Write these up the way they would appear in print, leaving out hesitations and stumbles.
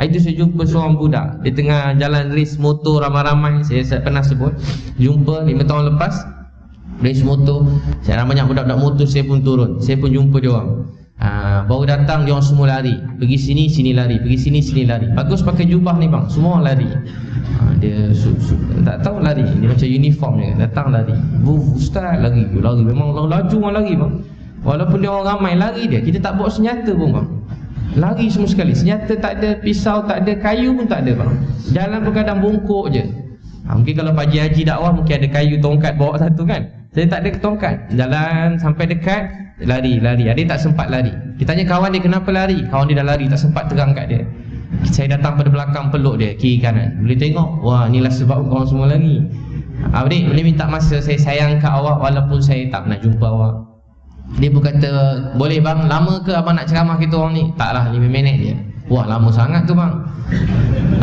Itu saya jumpa seorang budak di tengah jalan race motor ramai-ramai. Saya pernah sebut, jumpa 5 tahun lepas race motor. Saya banyak budak-budak motor, saya pun turun, saya pun jumpa dia orang. Baru datang dia orang semua lari, pergi sini sini lari, pergi sini sini lari. Bagus pakai jubah ni bang, semua orang lari. Dia tak tahu lari, dia macam uniform je, datang lari. Ustaz lari, memang laju orang lari bang. Walaupun dia orang ramai lari dia, kita tak bawa senjata pun bang. Lari semua sekali, senjata tak ada, pisau tak ada, kayu pun tak ada bang. Jalan berkadang bongkok je. Mungkin kalau Pak Haji dakwah mungkin ada kayu tongkat bawa satu kan. Saya tak ada tongkat. Jalan sampai dekat, lari. Adik tak sempat lari. Kita tanya kawan dia kenapa lari, kawan dia dah lari, tak sempat terang kat dia. Saya datang pada belakang peluk dia, kiri kanan. Boleh tengok, wah inilah sebab korang semua lari. Adik boleh minta masa, saya sayang kat awak walaupun saya tak pernah jumpa awak. Dia pun kata, boleh bang, lama ke abang nak ceramah kita orang ni? Taklah, 5 minit je. Wah lama sangat tu bang.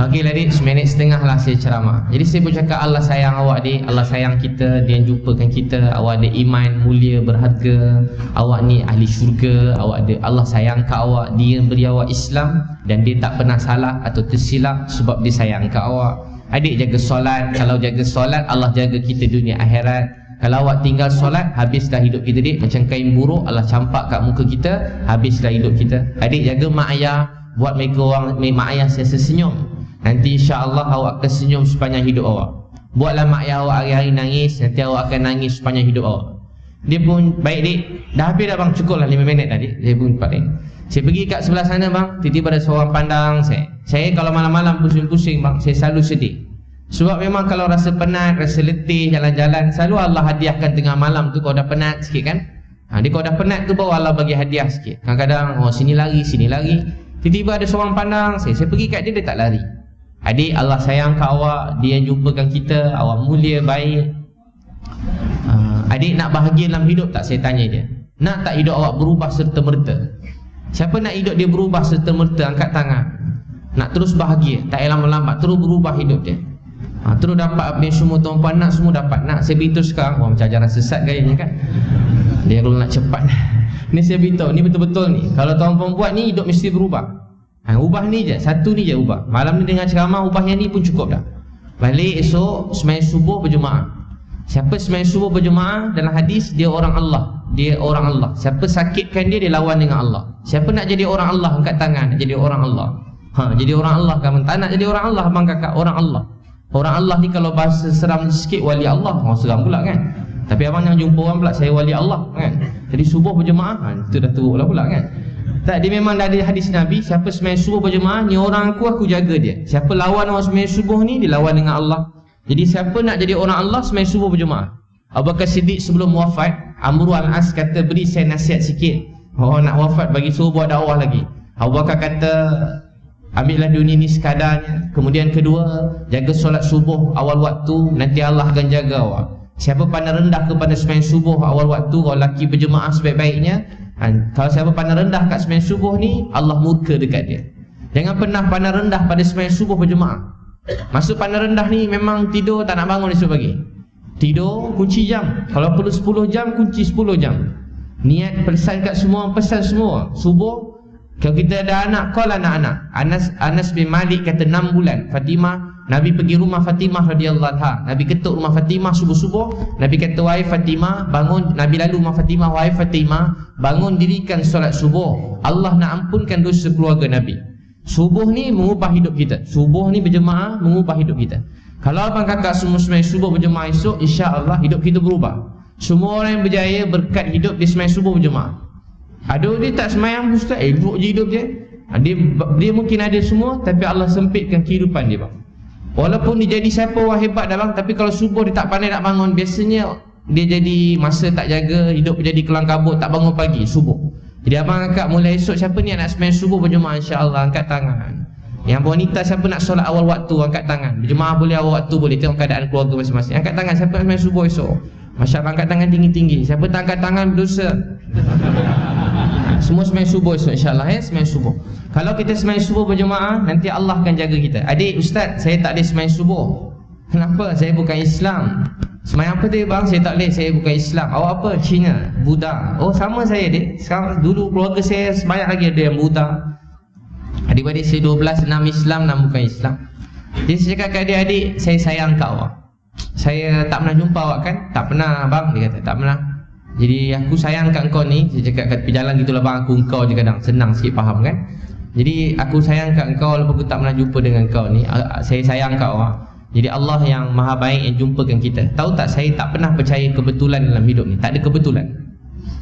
Okey lah dik, 1.5 minit lah saya ceramah. Jadi saya pun cakap, Allah sayang awak dik, Allah sayang kita, dia jumpakan kita. Awak ada iman mulia berharga, awak ni ahli syurga, awak ada, Allah sayang kat awak, dia beri awak Islam dan dia tak pernah salah atau tersilap sebab dia sayang kat awak. Adik jaga solat, kalau jaga solat Allah jaga kita dunia akhirat. Kalau awak tinggal solat, habislah hidup kita dik. Macam kain buruk Allah campak kat muka kita, habislah hidup kita. Adik jaga mak ayah, buat mereka orang, mak ayah sentiasa senyum. Nanti insya-Allah awak akan senyum sepanjang hidup awak. Buatlah mak ayah awak hari-hari nangis, nanti awak akan nangis sepanjang hidup awak. Dia pun, baik dik, dah habis dah bang, cukup lah 5 minit dah dik. Saya pun cepat dik. Saya pergi kat sebelah sana bang, tiba-tiba ada seorang pandang saya. Saya kalau malam-malam pusing-pusing bang, saya selalu sedih. Sebab memang kalau rasa penat, rasa letih, jalan-jalan, selalu Allah hadiahkan tengah malam tu. Kau dah penat sikit kan, dia kau dah penat tu baru Allah bagi hadiah sikit. Kadang-kadang, oh sini lari, sini lari. Tiba-tiba ada seorang pandang saya pergi kat dia, dia tak lari. Adik, Allah sayang kat awak, dia jumpakan kita, awak mulia, baik. Adik nak bahagia dalam hidup tak? Saya tanya dia. Nak tak hidup awak berubah serta-merta? Siapa nak hidup dia berubah serta-merta? Angkat tangan. Nak terus bahagia, tak payah lama-lama, terus berubah hidup dia. Terus dapat apa yang semua tuan-puan nak, semua dapat. Nak saya beritahu sekarang, wah macam ajaran sesat gayanya kan. Dia kalau nak cepat. Ni saya beritahu, ni betul-betul ni. Kalau tuan-puan buat ni, hidup mesti berubah. Ubah ni je, satu ni je ubah. Malam ni dengar ceramah, ubah yang ni pun cukup dah. Balik esok, sembahyang subuh berjemaah. Siapa sembahyang subuh berjemaah, dalam hadis, dia orang Allah. Dia orang Allah. Siapa sakitkan dia, dia lawan dengan Allah. Siapa nak jadi orang Allah, angkat tangan, nak jadi orang Allah. Jadi orang Allah kan. Tak nak jadi orang Allah, abang kakak, orang Allah. Orang Allah ni kalau bahasa seram sikit, wali Allah. Orang seram pula kan. Tapi abang jangan jumpa orang pula, saya wali Allah kan. Jadi subuh berjemaah, itu dah teruk pula kan. Tak, dia memang dah ada hadis Nabi, siapa sembahyang subuh berjemaah, ni orang aku jaga dia. Siapa lawan orang sembahyang subuh ni, dia lawan dengan Allah. Jadi siapa nak jadi orang Allah, sembahyang subuh berjemaah. Abu Bakar Siddiq sebelum wafat, Amr al-As kata, beri saya nasihat sikit. Nak wafat, bagi suruh buat dakwah lagi. Abu Bakar kata, ambillah dunia ni sekadarnya. Kemudian kedua, jaga solat subuh awal waktu, nanti Allah akan jaga awak. Siapa pandang rendah kepada sembahyang subuh awal waktu, kalau laki berjemaah sebaik-baiknya. Kalau siapa pandang rendah kat sembahyang subuh ni, Allah murka dekat dia. Jangan pernah pandang rendah pada sembahyang subuh berjemaah. Maksud pandang rendah ni memang tidur tak nak bangun esok pagi. Tidur kunci jam, kalau perlu 10 jam kunci 10 jam. Niat pesan kat semua, pesan semua. Subuh, kalau kita ada anak, call anak-anak. Anas bin Malik kata 6 bulan Fatimah, Nabi pergi rumah Fatimah radhiyallahu anha. Nabi ketuk rumah Fatimah subuh-subuh. Nabi kata, wahai Fatimah, bangun. Nabi lalu rumah Fatimah, wahai Fatimah, bangun dirikan solat subuh. Allah nak ampunkan dosa keluarga Nabi. Subuh ni mengubah hidup kita. Subuh ni berjemaah mengubah hidup kita. Kalau abang kakak semua sembahyang subuh berjemaah esok, insya-Allah hidup kita berubah. Semua orang yang berjaya berkat hidup di sembahyang subuh berjemaah. Ada dia tak sembahyang ustaz, elok je hidup dia. Dia mungkin ada semua, tapi Allah sempitkan kehidupan dia bang. Walaupun dia jadi siapa orang hebat dah bang, tapi kalau subuh dia tak pandai nak bangun, biasanya dia jadi masa tak jaga, hidup jadi kelang kabut, tak bangun pagi subuh. Jadi abang kakak mulai esok, siapa ni yang nak sembahyang subuh berjemaah, insya-Allah angkat tangan. Yang wanita siapa nak solat awal waktu, angkat tangan. Berjemaah boleh awal waktu boleh, tengok keadaan keluarga masing-masing. Angkat tangan siapa nak sembahyang subuh esok. Masya-Allah, angkat tangan tinggi-tinggi. Siapa tak angkat tangan berdosa. Semua sembahyang subuh esok insya-Allah sembahyang subuh. Kalau kita sembahyang subuh berjemaah, nanti Allah akan jaga kita. Adik, ustaz, saya tak boleh sembahyang subuh. Kenapa? Saya bukan Islam. Sembahyang apa dia bang? Saya tak boleh, saya bukan Islam. Awak apa? Cina, Buddha. Oh sama saya adik. Sekarang dulu keluarga saya sembahyang lagi ada yang Buddha, ada Adik-adik saya 12, 6 Islam, 6 bukan Islam. Jadi saya cakap kat adik-adik, saya sayang kat awak. Saya tak pernah jumpa awak kan? Tak pernah bang, dia kata tak pernah. Jadi aku sayang kat kau ni. Saya cakap kat jalan gitulah bang, aku engkau je kadang. Senang sikit faham kan? Jadi aku sayang kat kau walaupun aku tak pernah jumpa dengan kau ni. Saya sayang kat awak. Jadi Allah yang maha baik yang jumpakan kita. Tahu tak, saya tak pernah percaya kebetulan dalam hidup ni. Tak ada kebetulan.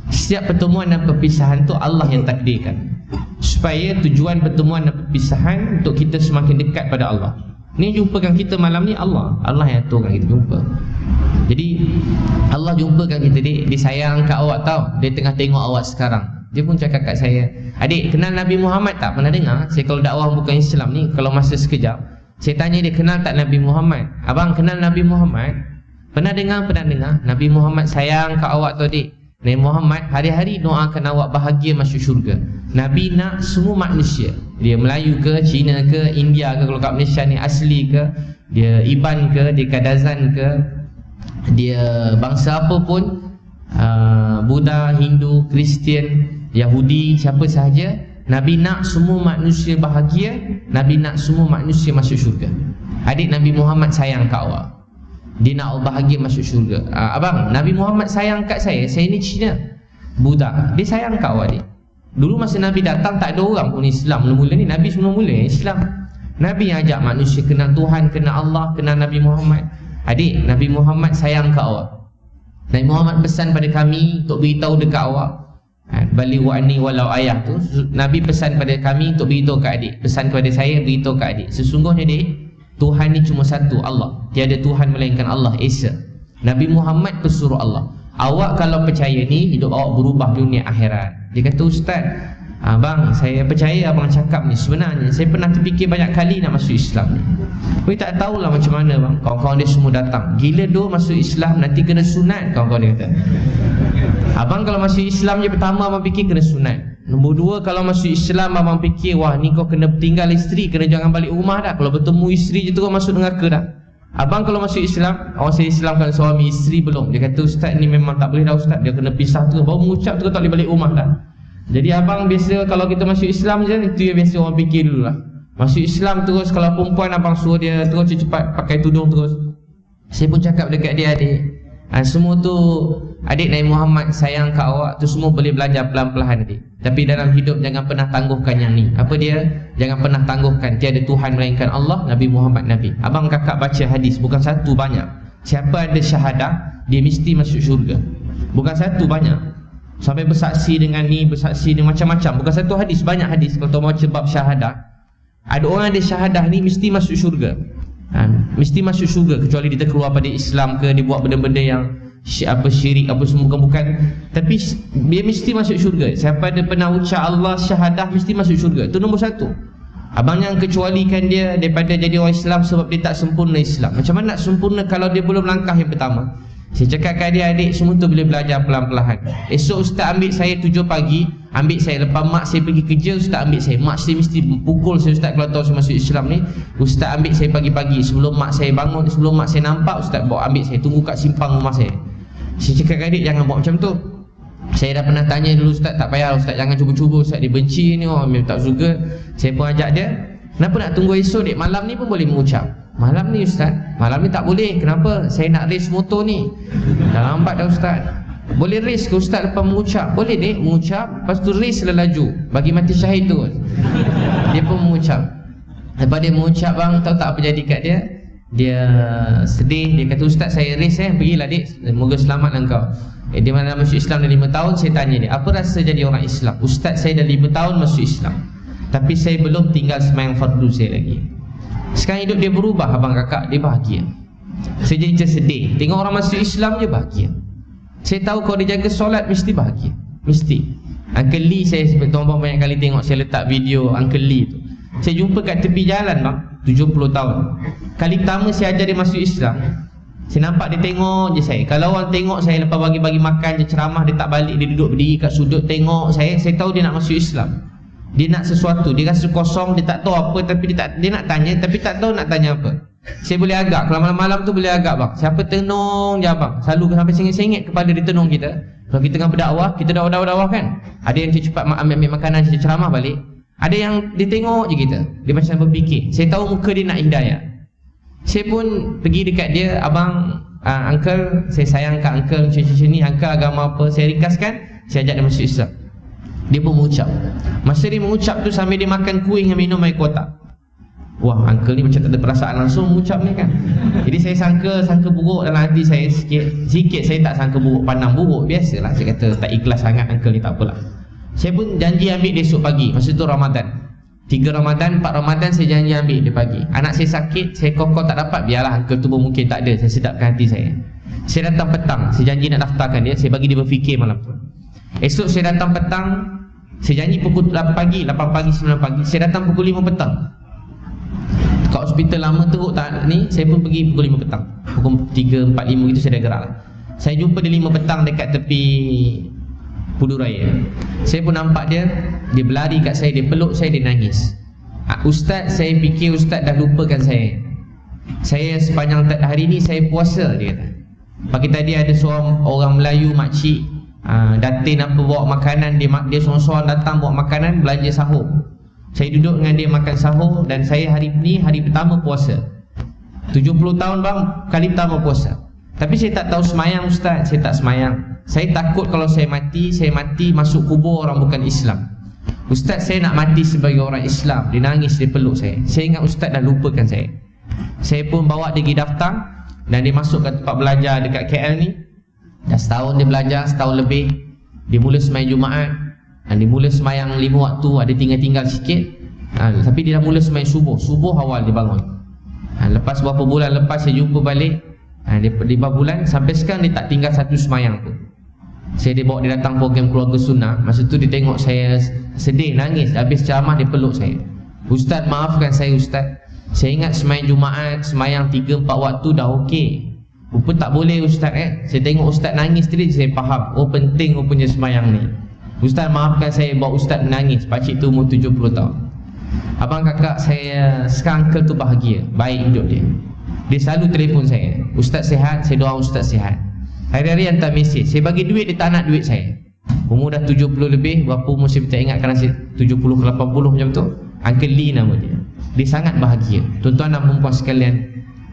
Setiap pertemuan dan perpisahan tu Allah yang takdirkan, supaya tujuan pertemuan dan perpisahan untuk kita semakin dekat pada Allah. Ni jumpakan kita malam ni Allah yang aturkan kita jumpa. Jadi Allah jumpakan kita, dia sayang kat awak tau. Dia tengah tengok awak sekarang. Dia pun cakap kat saya, adik kenal Nabi Muhammad tak? Pernah dengar? Saya kalau dakwah bukan Islam ni, kalau masa sekejap saya tanya dia, kenal tak Nabi Muhammad? Abang kenal Nabi Muhammad? Pernah dengar? Nabi Muhammad sayang kat awak tu adik. Nabi Muhammad hari-hari doakan awak bahagia masuk syurga. Nabi nak semua manusia, dia Melayu ke, Cina ke, India ke, kalau kat Malaysia ni asli ke, dia Iban ke, dia Kadazan ke, dia bangsa apa pun, Buddha, Hindu, Kristian, Yahudi, siapa sahaja, Nabi nak semua manusia bahagia. Nabi nak semua manusia masuk syurga. Adik, Nabi Muhammad sayang kat awak. Dia nak bahagia masuk syurga. Abang, Nabi Muhammad sayang kat saya ni Cina, Buddha. Dia sayang kat awak adik. Dulu masa Nabi datang tak ada orang pun Islam mula-mula ni. Nabi semula-mula Islam. Nabi yang ajak manusia kenal Tuhan, kenal Allah, kenal Nabi Muhammad. Adik, Nabi Muhammad sayang kat awak. Nabi Muhammad pesan pada kami untuk beritahu dekat awak, balighu anni walau ayah tu. Nabi pesan pada kami untuk beritahu kat adik. Pesan kepada saya, beritahu kat adik, sesungguhnya adik, Tuhan ni cuma satu, Allah. Tiada Tuhan melainkan Allah Esa. Nabi Muhammad pesuruh Allah. Awak kalau percaya ni, hidup awak berubah dunia akhirat. Dia kata, Ustaz, bang, saya percaya abang cakap ni. Sebenarnya saya pernah terfikir banyak kali nak masuk Islam ni. Tapi tak tahulah macam mana bang. Kawan-kawan dia semua datang, gila doh masuk Islam, nanti kena sunat. Kawan-kawan dia kata, abang kalau masuk Islam je pertama abang fikir kena sunat. Nombor dua, kalau masuk Islam abang fikir, wah ni kau kena tinggal isteri, kena jangan balik rumah dah. Kalau bertemu isteri je tu kau masuk neraka dah. Abang kalau masuk Islam, awak saya Islamkan suami, isteri belum. Dia kata, Ustaz ni memang tak boleh dah Ustaz, dia kena pisah tu, baru mengucap tu tak boleh balik rumah dah. Jadi abang biasa kalau kita masuk Islam je, itu yang biasa orang fikir dulu lah. Masuk Islam terus, kalau perempuan abang suruh dia terus cepat pakai tudung terus. Saya pun cakap dekat dia, adik, semua tu adik, Nabi Muhammad sayang kat awak tu semua boleh belajar pelan-pelan adik. Tapi dalam hidup jangan pernah tangguhkan yang ni. Apa dia? Jangan pernah tangguhkan tiada Tuhan melainkan Allah, Nabi Muhammad Nabi. Abang kakak baca hadis, bukan satu, banyak. Siapa ada syahadah, dia mesti masuk syurga. Bukan satu, banyak. Sampai bersaksi dengan ni, bersaksi dengan macam-macam. Bukan satu hadis, banyak hadis. Kalau tahu macam bab syahadah, ada orang ada syahadah ni mesti masuk syurga. Mesti masuk syurga, kecuali dia keluar pada Islam ke, dia buat benda-benda yang syirik apa semua, bukan. Tapi dia mesti masuk syurga. Siapa ada pernah ucap Allah syahadah mesti masuk syurga. Itu nombor satu. Abang yang kecualikan dia daripada jadi orang Islam sebab dia tak sempurna Islam. Macam mana nak sempurna kalau dia belum langkah yang pertama? Saya cakap kat dia, adik, semua tu boleh belajar pelan-pelan. Esok Ustaz ambil saya 7 pagi, ambil saya lepas mak saya pergi kerja, Ustaz ambil saya. Mak saya mesti pukul saya Ustaz kalau tahu saya masuk Islam ni. Ustaz ambil saya pagi-pagi sebelum mak saya bangun, sebelum mak saya nampak, Ustaz bawa ambil saya, tunggu kat simpang rumah saya. Saya cakap kat adik, jangan buat macam tu. Saya dah pernah tanya dulu Ustaz, tak payah Ustaz, jangan cuba-cuba Ustaz, dia benci ni, orang memang tak suka. Saya pun ajak dia, kenapa nak tunggu esok dek, malam ni pun boleh mengucap. Malam ni Ustaz, malam ni tak boleh. Kenapa? Saya nak race motor ni, dah lambat dah Ustaz. Boleh race ke Ustaz lepas mengucap? Boleh dek, mengucap, lepas tu race lah laju, bagi mati syahid tu. Dia pun mengucap. Lepas dia mengucap bang, tahu tak apa jadi kat dia? Dia sedih, dia kata, Ustaz saya race pergilah dek, semoga selamat engkau. Dia mana masuk Islam dah 5 tahun. Saya tanya dia, apa rasa jadi orang Islam? Ustaz saya dah 5 tahun masuk Islam, tapi saya belum tinggal sembahyang fardu saya lagi. Sekarang hidup dia berubah abang kakak, dia bahagia. Saya jadi sedih, tengok orang masuk Islam je bahagia. Saya tahu kalau dia jaga solat mesti bahagia, mesti. Uncle Lee, saya tuan-tuan banyak kali tengok saya letak video Uncle Lee tu. Saya jumpa kat tepi jalan bang, 70 tahun. Kali pertama saya ajar dia masuk Islam, saya nampak dia tengok je saya. Kalau orang tengok saya lepas bagi-bagi makan je, ceramah, dia tak balik, dia duduk berdiri kat sudut tengok saya tahu dia nak masuk Islam. Dia nak sesuatu, dia rasa kosong, dia tak tahu apa, tapi dia nak tanya, tapi tak tahu nak tanya apa. Saya boleh agak, kalau malam-malam tu boleh agak bang. Siapa tenung je abang, selalu sampai sengit-sengit kepala dia tenung kita. Kalau kita tengah berdakwah, kita dakwah kan, ada yang cepat ambil makanan, ceramah balik. Ada yang dia tengok je kita, dia macam berfikir. Saya tahu muka dia nak hidayah. Saya pun pergi dekat dia, abang, uncle, saya sayang kat uncle macam ni, uncle agama apa? Saya ringkaskan, saya ajak dia masuk Islam. Dia pun mengucap. Masa dia mengucap tu sambil dia makan kuih dan minum air kotak. Wah, uncle ni macam tak ada perasaan langsung mengucap ni kan. Jadi saya sangka buruk dalam hati saya sikit saya tak sangka buruk, pandang buruk. Biasalah, saya kata tak ikhlas sangat uncle ni, tak apalah. Saya pun janji ambil dia esok pagi. Masa tu Ramadan 3 Ramadan, 4 Ramadan saya janji ambil dia pagi. Anak saya sakit, saya kokoh tak dapat, biarlah uncle tu pun mungkin tak ada. Saya sedapkan hati saya. Saya datang petang, saya janji nak daftarkan dia. Saya bagi dia berfikir malam tu. Esok saya datang petang, saya janji pukul 8 pagi, 8 pagi, 9 pagi. Saya datang pukul 5 petang. Kat hospital lama teruk tak ni, saya pun pergi pukul 5 petang. Pukul 3, 4, 5 gitu saya dah gerak lah. Saya jumpa dia 5 petang dekat tepi Pudu Raya. Saya pun nampak dia berlari kat saya, dia peluk saya, dia nangis. Ustaz, saya fikir Ustaz dah lupakan saya. Saya sepanjang hari ni saya puasa, dia kata. Pagi tadi ada seorang orang Melayu, makcik, datin apa bawa makanan, dia seorang-seorang datang bawa makanan, belanja sahur. Saya duduk dengan dia makan sahur, dan saya hari ni hari pertama puasa. 70 tahun bang, kali pertama puasa. Tapi saya tak tahu semayang Ustaz, saya tak semayang. Saya takut kalau saya mati masuk kubur orang bukan Islam. Ustaz, saya nak mati sebagai orang Islam. Dia nangis, dia peluk saya. Saya ingat Ustaz dah lupakan saya. Saya pun bawa dia pergi daftar, dan dia masuk ke tempat belajar dekat KL ni. Dah setahun dia belajar, setahun lebih. Dia mula semayang Jumaat, dan dia mula semayang 5 waktu, ada tinggal-tinggal sikit. Tapi dia dah mula semayang subuh awal dia bangun. Lepas beberapa bulan lepas saya jumpa balik, dia 5 bulan, sampai sekarang dia tak tinggal satu semayang pun. Dia bawa dia datang program keluarga sunnah. Masa tu dia tengok saya sedih, nangis. Habis ceramah dia peluk saya. Ustaz, maafkan saya Ustaz. Saya ingat semayang Jumaat, semayang 3-4 waktu dah okey. Rupa tak boleh Ustaz Saya tengok Ustaz nangis tadi, saya faham. Oh, penting rupanya semayang ni. Ustaz, maafkan saya bawa Ustaz menangis. Pakcik tu umur 70 tahun. Abang kakak saya, sekarang uncle tu bahagia, baik hidup dia. Dia selalu telefon saya, Ustaz sihat, saya doa Ustaz sihat. Hari-hari hantar mesej. Saya bagi duit, dia tak nak duit saya. Umur dah 70 lebih, berapa umur saya tak ingat, kerana 70 ke 80 macam tu. Uncle Lee nama dia. Dia sangat bahagia. Tuan-tuan dan perempuan sekalian,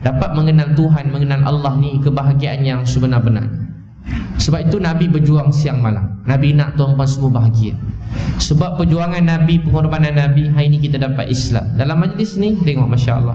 dapat mengenal Tuhan, mengenal Allah ni kebahagiaan yang sebenar-benarnya. Sebab itu Nabi berjuang siang malam. Nabi nak tuan-tuan semua bahagia. Sebab perjuangan Nabi, pengorbanan Nabi, hari ini kita dapat Islam. Dalam majlis ni, tengok Masya Allah.